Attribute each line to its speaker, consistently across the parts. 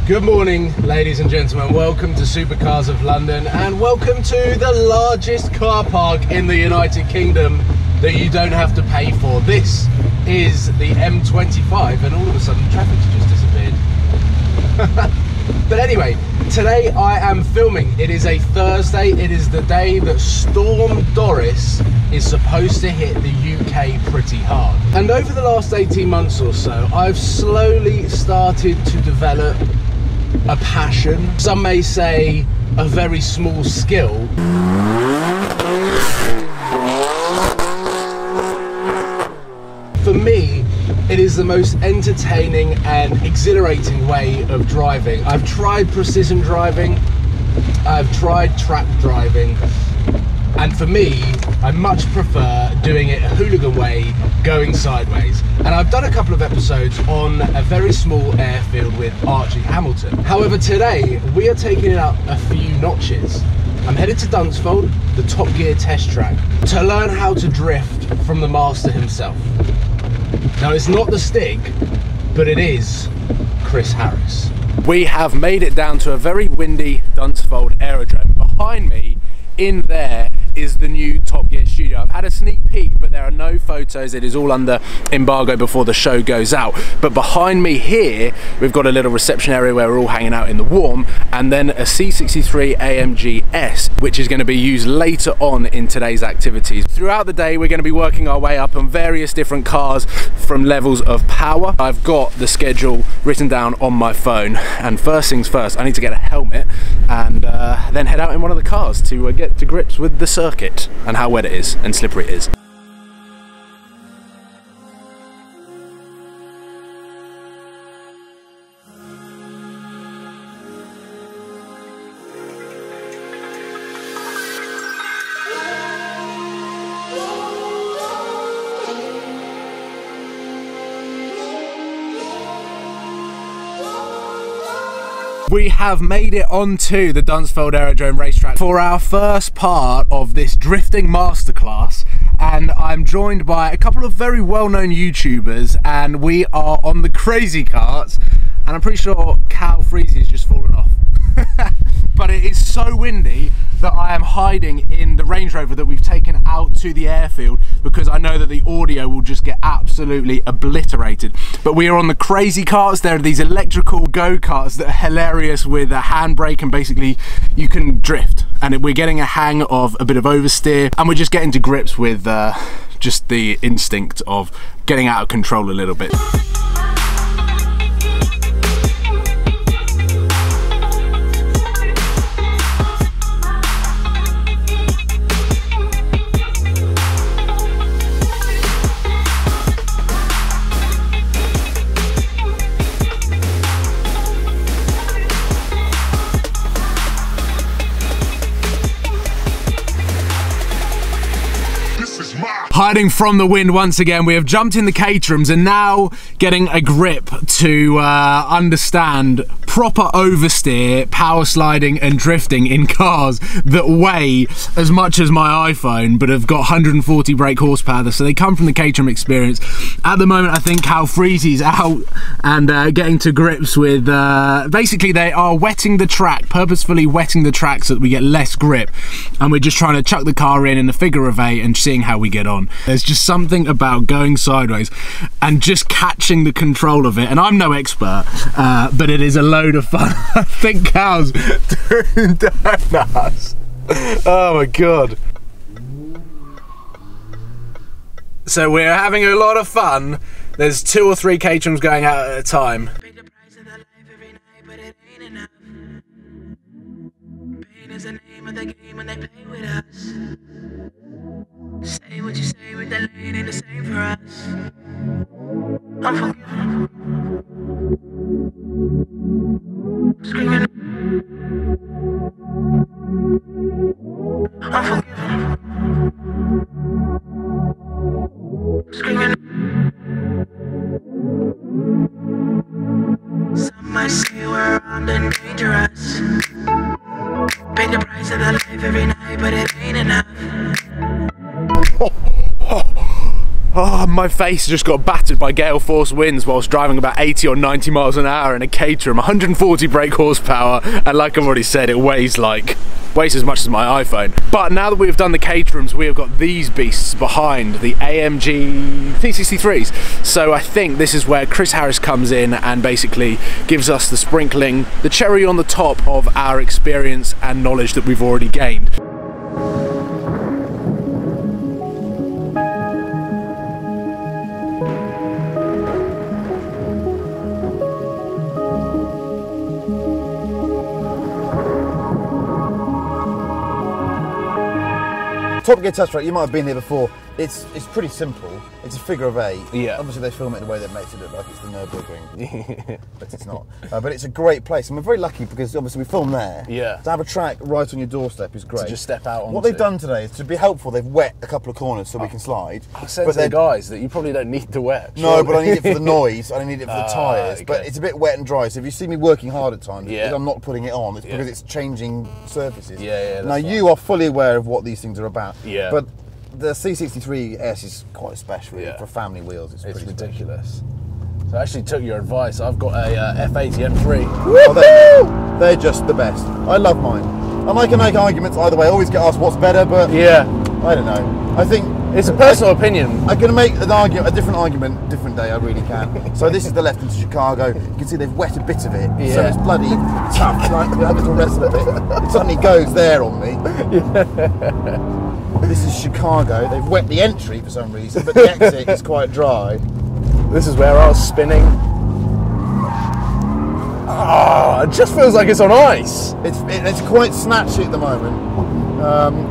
Speaker 1: Good morning, ladies and gentlemen. Welcome to Supercars of London and welcome to the largest car park in the United Kingdom that you don't have to pay for. This is the M25 and all of a sudden traffic's just disappeared. But anyway, today I am filming. It is a Thursday. It is the day that Storm Doris is supposed to hit the UK pretty hard. And over the last 18 months or so, I've slowly started to develop a passion, some may say a very small skill, for me it is the most entertaining and exhilarating way of driving. I've tried precision driving, I've tried track driving, and for me, I much prefer doing it a hooligan way, going sideways. And I've done a couple of episodes on a very small airfield with Archie Hamilton. However, today we are taking it up a few notches. I'm headed to Dunsfold, the Top Gear test track, to learn how to drift from the master himself. Now, it's not the Stig, but it is Chris Harris. We have made it down to a very windy Dunsfold aerodrome. Behind me, in there, is the new Top Gear studio. I've had a sneak peek, but there are no photos. It is all under embargo before the show goes out. But behind me here, we've got a little reception area where we're all hanging out in the warm, and then a C63 AMG S, which is going to be used later on in today's activities. Throughout the day, we're going to be working our way up on various different cars from levels of power. I've got the schedule written down on my phone, and first things first, I need to get a helmet and then head out in one of the cars to get to grips with the circuit and how wet it is and slippery it is. We have made it onto the Dunsfold Aerodrome racetrack for our first part of this drifting masterclass, and I'm joined by a couple of very well-known YouTubers, and we are on the crazy karts, and I'm pretty sure Cal Freezy has just fallen off. But it is so windy that I am hiding in the Range Rover that we've taken out to the airfield because I know that the audio will just get absolutely obliterated. But we are on the crazy karts. There are these electrical go-karts that are hilarious with a handbrake, and basically you can drift. And we're getting a hang of a bit of oversteer, and we're just getting to grips with just the instinct of getting out of control a little bit. Hiding from the wind once again, we have jumped in the caterhams and now getting a grip to understand proper oversteer, power sliding and drifting in cars that weigh as much as my iPhone but have got 140 brake horsepower, so they come from the caterham experience. At the moment I think Cal Freezy's out and getting to grips with, basically they are wetting the track, purposefully wetting the track so that we get less grip, and we're just trying to chuck the car in the figure of 8 and seeing how we get on. There's just something about going sideways and just catching the control of it, and I'm no expert, but it is a load of fun. I think Cal's doing donuts. Oh my god. So we're having a lot of fun. There's 2 or 3 caterhams going out at a time.
Speaker 2: Say what you say with that lane ain't the same for us. I'm forgiven. Screaming. I'm forgiven. Screaming. Some might say we're armed and dangerous. Pay the price of the life every night, but it ain't enough.
Speaker 1: Oh My face just got battered by gale force winds whilst driving about 80 or 90 miles an hour in a Caterham, 140 brake horsepower, and like I've already said, it weighs as much as my iPhone. But now that we've done the Caterhams, we have got these beasts behind, the AMG C63s. So I think this is where Chris Harris comes in and basically gives us the sprinkling, the cherry on the top of our experience and knowledge that we've already gained.
Speaker 3: Top Gear test track, you might have been here before. It's pretty simple. It's a figure of 8.
Speaker 1: Yeah.
Speaker 3: Obviously they film it in a way that makes it look like it's the Nürburgring, but it's not. But it's a great place, and we're very lucky because obviously we film there.
Speaker 1: Yeah.
Speaker 3: To have a track right on your doorstep is great.
Speaker 1: To just step out onto.
Speaker 3: What they've done today is to be helpful. They've wet a couple of corners so we can slide.
Speaker 1: I said to the guys that you probably don't need to wet.
Speaker 3: No, but I need it for the noise. I need it for the tyres.
Speaker 1: Okay.
Speaker 3: But it's a bit wet and dry. So if you see me working hard at times,
Speaker 1: yeah.
Speaker 3: I'm not putting it on. It's because it's changing surfaces.
Speaker 1: Yeah.
Speaker 3: Now you are fully aware of what these things are about.
Speaker 1: Yeah.
Speaker 3: But the C63 S is quite special for family wheels. It's
Speaker 1: ridiculous. So I actually took your advice. I've got a F80 M3.
Speaker 3: Oh, they're just the best. I love mine. And I can make arguments either way. I always get asked what's better, but
Speaker 1: yeah,
Speaker 3: I don't know. I think
Speaker 1: it's a personal opinion.
Speaker 3: I can make an argument, a different argument, different day. I really can. So this is the left into Chicago. You can see they've wet a bit of it, so it's bloody tough. Like the little rest of it, it suddenly goes there on me. Yeah. This is Chicago. They've wet the entry for some reason, but the exit is quite dry.
Speaker 1: This is where I was spinning. Oh, it just feels like it's on ice.
Speaker 3: It's quite snatchy at the moment.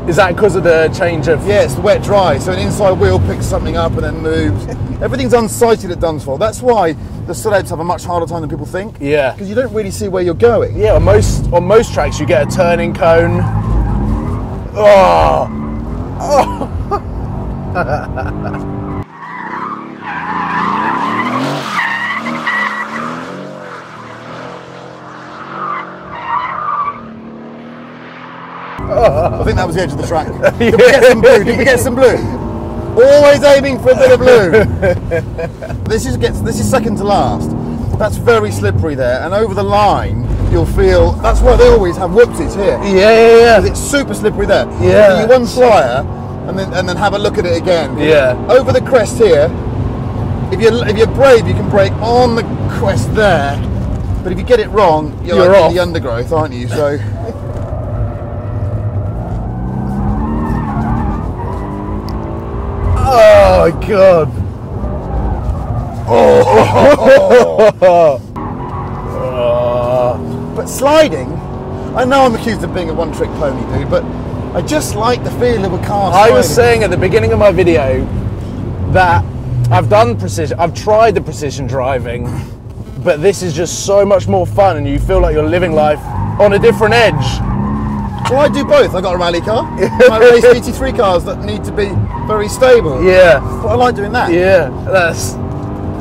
Speaker 1: Is that because of the change of...
Speaker 3: Yeah, it's wet dry, so an inside wheel picks something up and then moves. Everything's unsighted at Dunsfold. That's why the celebs have a much harder time than people think.
Speaker 1: Yeah.
Speaker 3: Because you don't really see where you're going.
Speaker 1: Yeah, on most tracks you get a turning cone. Oh! Oh!
Speaker 3: I think that was the edge of the track. Did we get some blue? Did we get some blue? Always aiming for a bit of blue. This is second to last. That's very slippery there, and over the line you'll feel. That's why they always have whoopsies here.
Speaker 1: Yeah.
Speaker 3: It's super slippery there.
Speaker 1: Yeah.
Speaker 3: You one flyer, and then have a look at it again.
Speaker 1: Yeah.
Speaker 3: Over the crest here. If you're brave, you can brake on the crest there. But if you get it wrong, you're like in the undergrowth, aren't you? So.
Speaker 1: Oh God!
Speaker 3: But sliding, I know I'm accused of being a one-trick pony, dude, but I just like the feel of a car sliding.
Speaker 1: I was saying at the beginning of my video that I've tried the precision driving, but this is just so much more fun, and you feel like you're living life on a different edge.
Speaker 3: Well, I do both. I got a rally car. I race GT3 cars that need to be very stable.
Speaker 1: Yeah.
Speaker 3: But I like doing that.
Speaker 1: Yeah,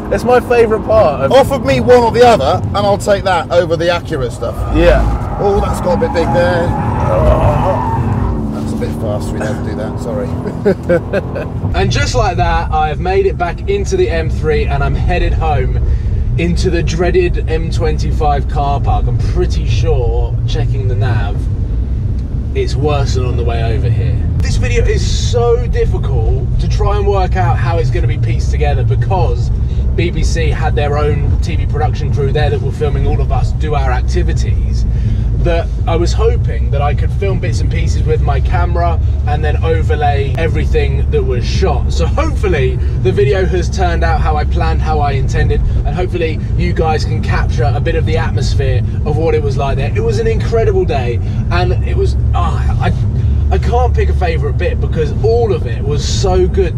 Speaker 1: that's my favourite part.
Speaker 3: Offer me one or the other, and I'll take that over the accurate stuff.
Speaker 1: Yeah.
Speaker 3: Oh, that's got a bit big there. That's a bit fast. We never do that. Sorry.
Speaker 1: And just like that, I've made it back into the M3, and I'm headed home into the dreaded M25 car park. I'm pretty sure, checking the nav, it's worse than on the way over here. This video is so difficult to try and work out how it's going to be pieced together because BBC had their own TV production crew there that were filming all of us do our activities, that I was hoping that I could film bits and pieces with my camera and then overlay everything that was shot. So hopefully the video has turned out how I planned, how I intended, and hopefully you guys can capture a bit of the atmosphere of what it was like there. It was an incredible day, and it was, I can't pick a favourite bit because all of it was so good.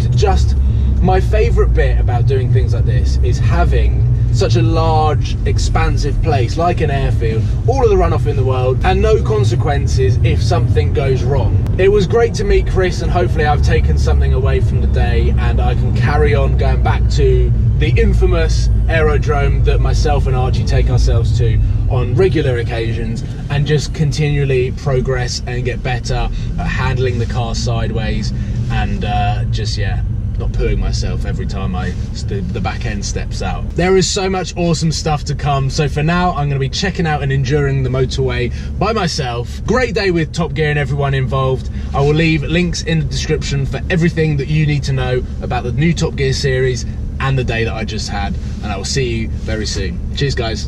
Speaker 1: My favourite bit about doing things like this is having such a large, expansive place like an airfield, all of the runoff in the world, and no consequences if something goes wrong. It was great to meet Chris, and hopefully I've taken something away from the day and I can carry on going back to the infamous aerodrome that myself and Archie take ourselves to on regular occasions and just continually progress and get better at handling the car sideways and not pooing myself every time the back end steps out. There is so much awesome stuff to come. So for now, I'm going to be checking out and enduring the motorway by myself. Great day with Top Gear and everyone involved. I will leave links in the description for everything that you need to know about the new Top Gear series and the day that I just had. And I will see you very soon. Cheers, guys.